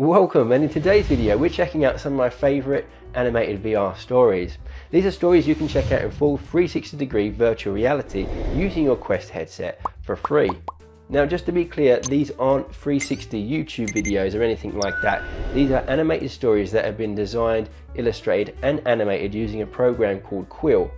Welcome, and in today's video we're checking out some of my favourite animated VR stories. These are stories you can check out in full 360-degree virtual reality using your Quest headset for free. Now, just to be clear, these aren't 360 YouTube videos or anything like that. These are animated stories that have been designed, illustrated and animated using a program called Quill.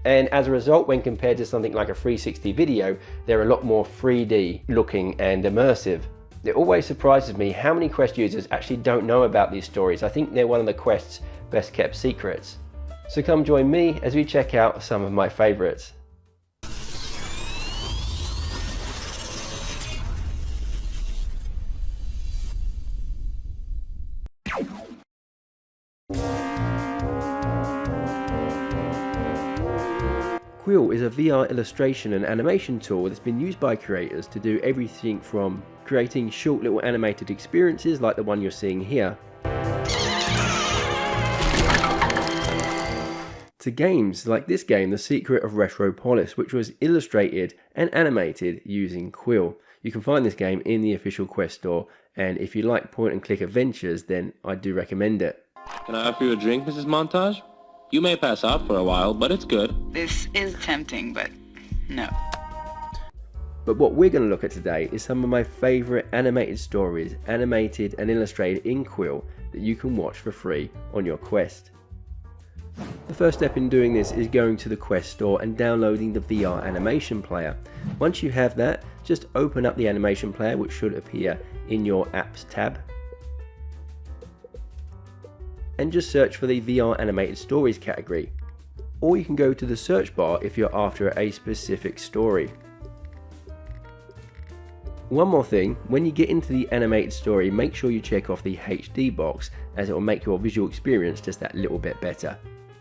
And as a result, when compared to something like a 360 video, they're a lot more 3D looking and immersive. It always surprises me how many Quest users actually don't know about these stories. I think they're one of the Quest's best kept secrets. So come join me as we check out some of my favourites. Quill is a VR illustration and animation tool that's been used by creators to do everything from creating short little animated experiences like the one you're seeing here, to games like this game, The Secret of Retropolis, which was illustrated and animated using Quill. You can find this game in the official Quest store, and if you like point and click adventures, then I do recommend it. Can I offer you a drink, Mrs. Montage? You may pass out for a while, but it's good. This is tempting, but no. But what we're going to look at today is some of my favourite animated stories, animated and illustrated in Quill, that you can watch for free on your Quest. The first step in doing this is going to the Quest store and downloading the VR animation player. Once you have that, just open up the animation player, which should appear in your apps tab, and just search for the VR animated stories category. Or you can go to the search bar if you're after a specific story. One more thing, when you get into the animated story, make sure you check off the HD box, as it will make your visual experience just that little bit better.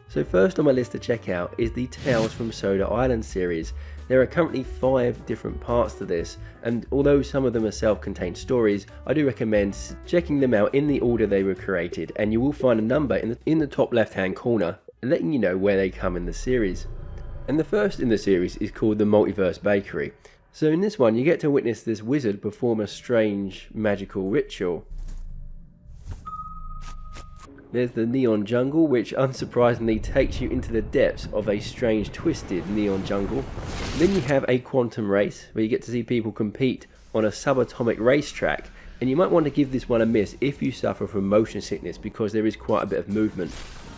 So first on my list to check out is the Tales from Soda Island series. There are currently 5 different parts to this, and although some of them are self-contained stories, I do recommend checking them out in the order they were created, and you will find a number in the top left hand corner letting you know where they come in the series. And the first in the series is called The Multiverse Bakery. So in this one you get to witness this wizard perform a strange magical ritual. There's the neon jungle, which unsurprisingly takes you into the depths of a strange twisted neon jungle. Then you have a quantum race, where you get to see people compete on a subatomic racetrack, and you might want to give this one a miss if you suffer from motion sickness, because there is quite a bit of movement.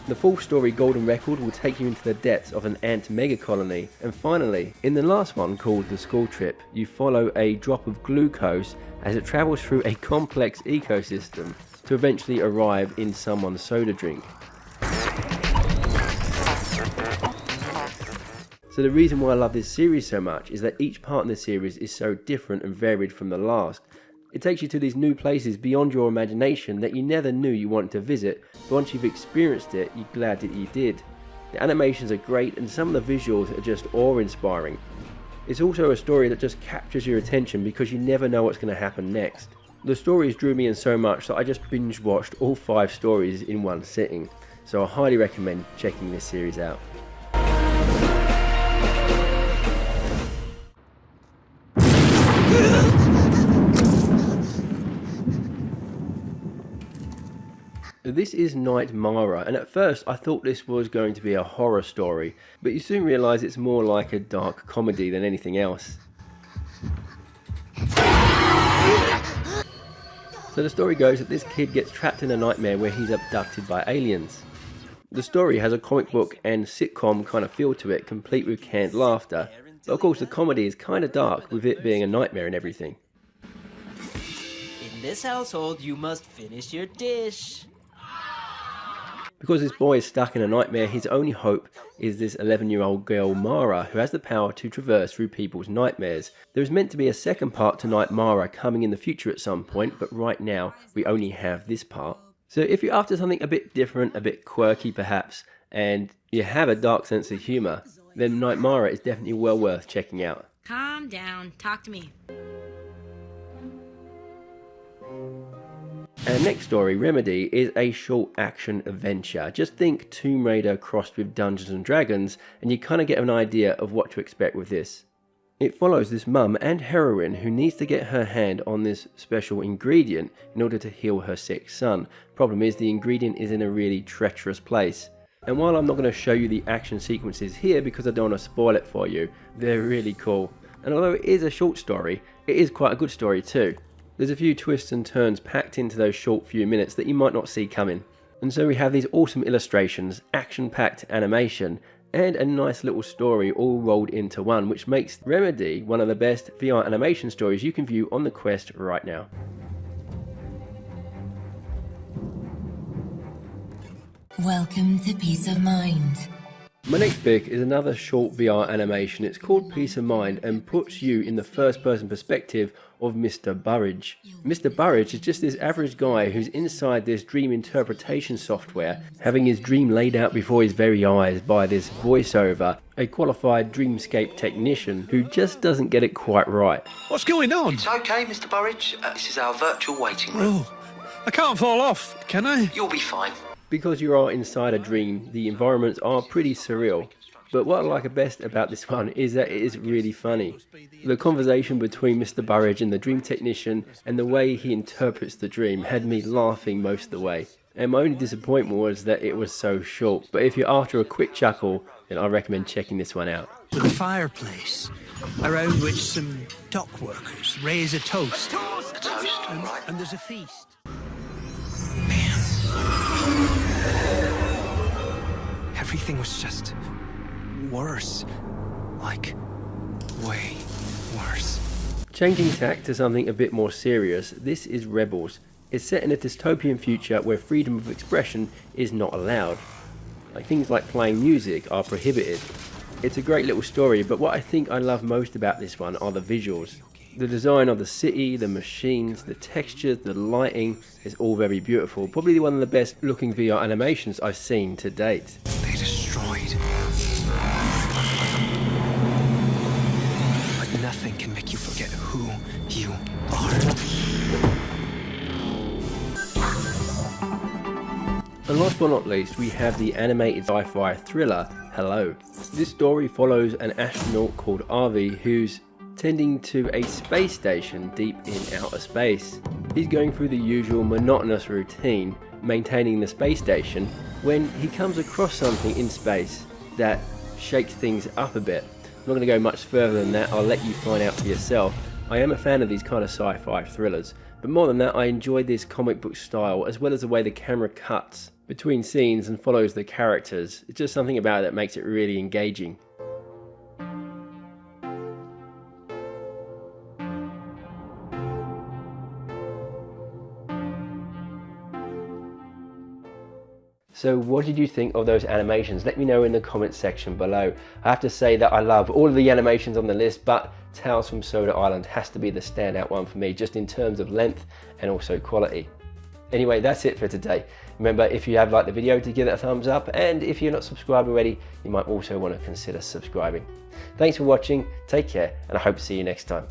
The full story Golden Record will take you into the depths of an ant mega colony. And finally, in the last one called The School Trip, you follow a drop of glucose as it travels through a complex ecosystem to eventually arrive in someone's soda drink. So the reason why I love this series so much is that each part in the series is so different and varied from the last. It takes you to these new places beyond your imagination that you never knew you wanted to visit, but once you've experienced it, you're glad that you did. The animations are great and some of the visuals are just awe-inspiring. It's also a story that just captures your attention because you never know what's going to happen next. The stories drew me in so much that I just binge watched all 5 stories in one sitting, so I highly recommend checking this series out. This is NIGHTMARA, and at first I thought this was going to be a horror story, but you soon realise it's more like a dark comedy than anything else. So the story goes that this kid gets trapped in a nightmare where he's abducted by aliens. The story has a comic book and sitcom kind of feel to it, complete with canned laughter, but of course the comedy is kind of dark with it being a nightmare and everything. In this household, you must finish your dish. Because this boy is stuck in a nightmare, his only hope is this 11-year-old girl Mara, who has the power to traverse through people's nightmares. There is meant to be a second part to NIGHTMARA coming in the future at some point, but right now we only have this part. So if you're after something a bit different, a bit quirky perhaps, and you have a dark sense of humour, then NIGHTMARA is definitely well worth checking out. Calm down, talk to me. Our next story, Remedy, is a short action adventure. Just think Tomb Raider crossed with Dungeons and Dragons, and you kind of get an idea of what to expect with this. It follows this mum and heroine who needs to get her hand on this special ingredient in order to heal her sick son. Problem is, the ingredient is in a really treacherous place. And while I'm not going to show you the action sequences here because I don't want to spoil it for you, they're really cool. And although it is a short story, it is quite a good story too. There's a few twists and turns packed into those short few minutes that you might not see coming. And so we have these awesome illustrations, action-packed animation, and a nice little story all rolled into one, which makes Remedy one of the best VR animation stories you can view on the Quest right now. Welcome to Peace of Mind. My next pick is another short VR animation. It's called Peace of Mind and puts you in the first person perspective of Mr. Burridge. Mr. Burridge is just this average guy who's inside this dream interpretation software, having his dream laid out before his very eyes by this voiceover, a qualified dreamscape technician who just doesn't get it quite right. What's going on? It's okay, Mr. Burridge. This is our virtual waiting room. Oh, I can't fall off, can I? You'll be fine. Because you are inside a dream, the environments are pretty surreal. But what I like best about this one is that it is really funny. The conversation between Mr. Burridge and the dream technician and the way he interprets the dream had me laughing most of the way. And my only disappointment was that it was so short. But if you're after a quick chuckle, then I recommend checking this one out. With a fireplace, around which some dock workers raise a toast. A toast, right. And there's a feast. Everything was just worse. Like, way worse. Changing tack to something a bit more serious, this is Rebels. It's set in a dystopian future where freedom of expression is not allowed. Things like playing music are prohibited. It's a great little story, but what I think I love most about this one are the visuals. The design of the city, the machines, the textures, the lighting is all very beautiful. Probably one of the best looking VR animations I've seen to date. They destroyed. But nothing can make you forget who you are. And last but not least, we have the animated sci-fi thriller, Hello. This story follows an astronaut called Arvi who's tending to a space station deep in outer space. He's going through the usual monotonous routine, maintaining the space station, when he comes across something in space that shakes things up a bit. I'm not going to go much further than that, I'll let you find out for yourself. I am a fan of these kind of sci-fi thrillers, but more than that I enjoy this comic book style as well as the way the camera cuts between scenes and follows the characters. It's just something about it that makes it really engaging. So what did you think of those animations? Let me know in the comments section below. I have to say that I love all of the animations on the list, but Tales from Soda Island has to be the standout one for me, just in terms of length and also quality. Anyway, that's it for today. Remember, if you have liked the video, to give it a thumbs up, and if you're not subscribed already, you might also want to consider subscribing. Thanks for watching, take care, and I hope to see you next time.